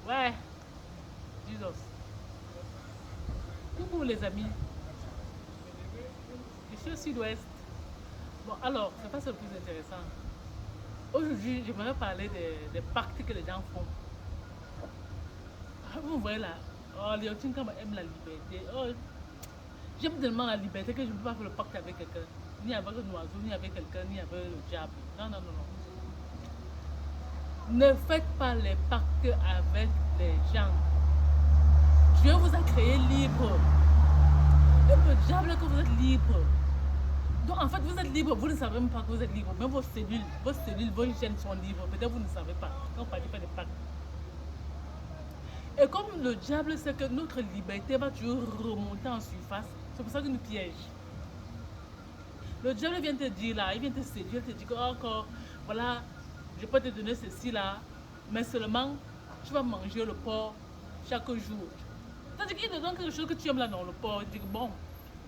Ouais, Jesus. Coucou les amis, je suis au sud-ouest. Bon, alors, c'est pas ça le plus intéressant. Aujourd'hui, j'aimerais parler des pactes que les gens font. Ah, vous voyez là, oh, les Otinkama aiment la liberté. Oh, j'aime tellement la liberté que je ne peux pas faire le pacte avec quelqu'un. Ni avec un oiseau, ni avec quelqu'un, ni avec le diable. Non, non, non, non. Ne faites pas les pactes avec les gens. Dieu vous a créé libre. Le diable que vous êtes libre. Donc en fait, vous êtes libre, vous ne savez même pas que vous êtes libre. Même vos cellules, vos gènes sont libres. Peut-être vous ne savez pas. Donc, pas des pactes. Et comme le diable sait que notre liberté va toujours remonter en surface, c'est pour ça qu'il nous piège. Le diable vient te dire là, il vient te séduire, il te dit que oh, encore, voilà, je peux te donner ceci là, mais seulement tu vas manger le porc chaque jour. C'est-à-dire qu'il te donne quelque chose que tu aimes là dans le porc. Il dit que bon,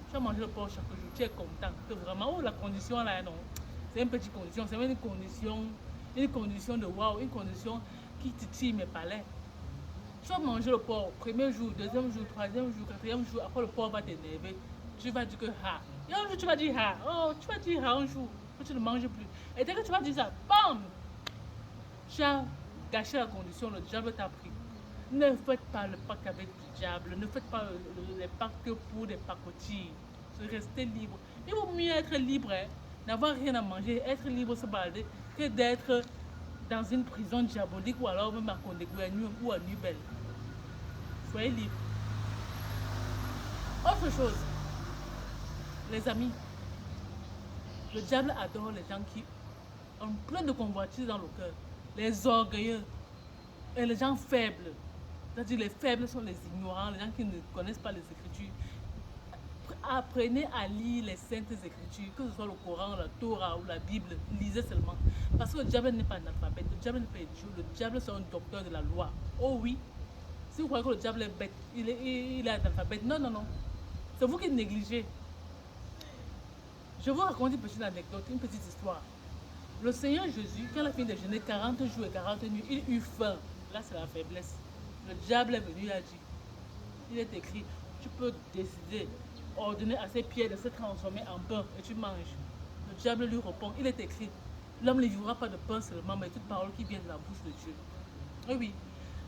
tu vas manger le porc chaque jour, tu es content. Que vraiment, oh la condition là, non, c'est une petite condition, c'est une condition de waouh, une condition qui titille mes palais. Tu vas manger le porc, premier jour, deuxième jour, troisième jour, quatrième jour, après le porc va t'énerver. Tu vas dire que ha. Et un jour tu vas dire ha. Oh, tu vas dire ha un jour, que tu ne manges plus. Et dès que tu vas dire ça, bam! Tu as gâché la condition, le diable t'a pris. Ne faites pas le pacte avec le diable, ne faites pas les pactes pour des pacotilles. Restez libre. Il vaut mieux être libre, hein, n'avoir rien à manger, être libre, se balader, que d'être dans une prison diabolique ou alors même à Condé ou à Nubel. Soyez libre. Autre chose, les amis, le diable adore les gens qui ont plein de convoitises dans le cœur. Les orgueilleux et les gens faibles. C'est-à-dire les faibles sont les ignorants, les gens qui ne connaissent pas les Écritures. Apprenez à lire les saintes Écritures, que ce soit le Coran, la Torah ou la Bible, lisez seulement. Parce que le diable n'est pas un alphabet, le diable n'est pas idiot, le diable c'est un docteur de la loi. Oh oui, si vous croyez que le diable est bête, il est analphabète, non, non, non. C'est vous qui négligez. Je vous raconte une petite anecdote, une petite histoire. Le Seigneur Jésus, quand il a fini de jeûner 40 jours et 40 nuits, il eut faim. Là, c'est la faiblesse. Le diable est venu, il a dit, il est écrit, tu peux décider, ordonner à ces pierres de se transformer en pain et tu manges. Le diable lui répond, il est écrit, l'homme ne vivra pas de pain seulement, mais toute parole qui vient de la bouche de Dieu. Oui, oui.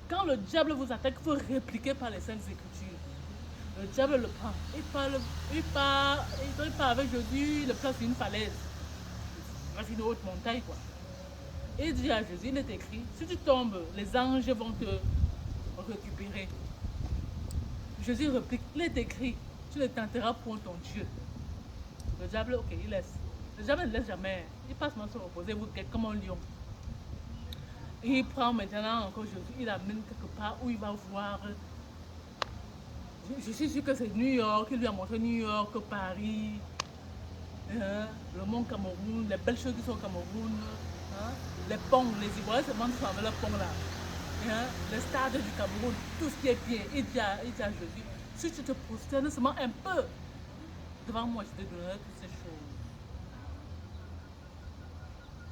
Quand le diable vous attaque, il faut répliquer par les saintes écritures. Le diable le prend. Il part avec Jésus, il le place sur une falaise. C'est une haute montagne, quoi. Et il dit à Jésus, il est écrit, si tu tombes, les anges vont te récupérer. Jésus réplique, il est écrit, tu ne tenteras point ton Dieu. Le diable, ok, il laisse. Le diable ne laisse jamais. Il passe maintenant se reposer, vous comme un lion. Et il prend maintenant encore Jésus, il l'amène quelque part où il va voir. Je suis sûr que c'est New York, il lui a montré New York, Paris, le mont Cameroun, les belles choses qui sont au Cameroun, les ponts, les Ivoiriens se demandent sur le pont là, les stades du Cameroun, tout ce qui est bien. Il dit à Jésus, si tu te prosternes seulement un peu devant moi, je te donnerai toutes ces choses.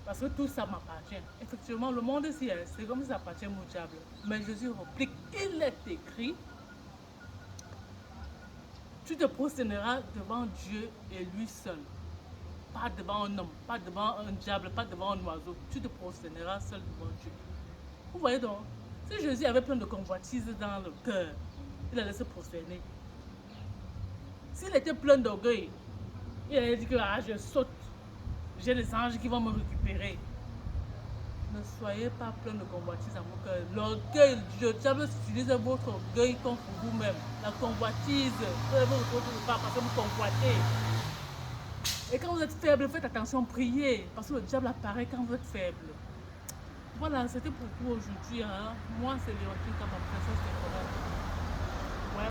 Parce que tout ça m'appartient. Effectivement, le monde ici, c'est comme si ça appartient au diable. Mais Jésus réplique, il est écrit, tu te prosterneras devant Dieu et lui seul. Pas devant un homme, pas devant un diable, pas devant un oiseau. Tu te prosterneras seul devant Dieu. Vous voyez donc, si Jésus avait plein de convoitises dans le cœur, il allait se prosterner. S'il était plein d'orgueil, il allait dire que ah, je saute, j'ai les anges qui vont me récupérer. Ne soyez pas plein de convoitises dans vos cœurs. L'orgueil, le diable utilise votre orgueil contre vous-même. La convoitise, vous allez vous retrouver pas parce que vous convoitez. Et quand vous êtes faible, faites attention, priez, parce que le diable apparaît quand vous êtes faible. Voilà, c'était pour tout aujourd'hui. Hein. Moi, c'est Léontine, comme ma princesse des forêts.